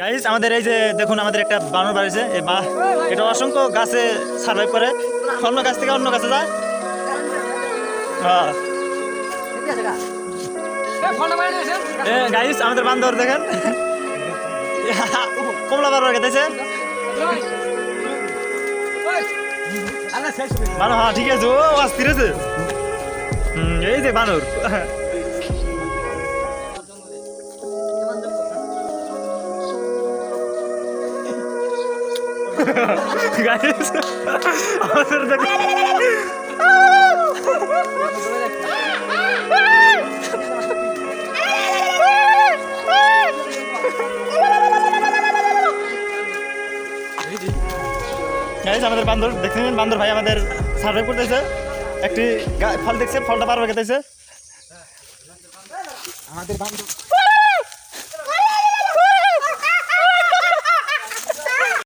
Guys আমাদের এই যে দেখুন আমাদের একটা বানর বাড়িছে এই এটা অসংখ্য গাছে সার্ভাইভ করে অন্য গাছ থেকে অন্য গাছে যায়। গাইস আমাদের বান্দর দেখেন কমলা বারবার খেতেছে বানর। হ্যাঁ ঠিক আছে, ও অস্থির আছে। এই যে বানর গাইস আমাদের দেখেন গাইস আমাদের বান্দর দেখছেন, বান্দর ভাই আমাদের সার্ভে করতেছে, একটি ফল দেখছে, ফলটা পারবে খেতেছে আমাদের বান্দর।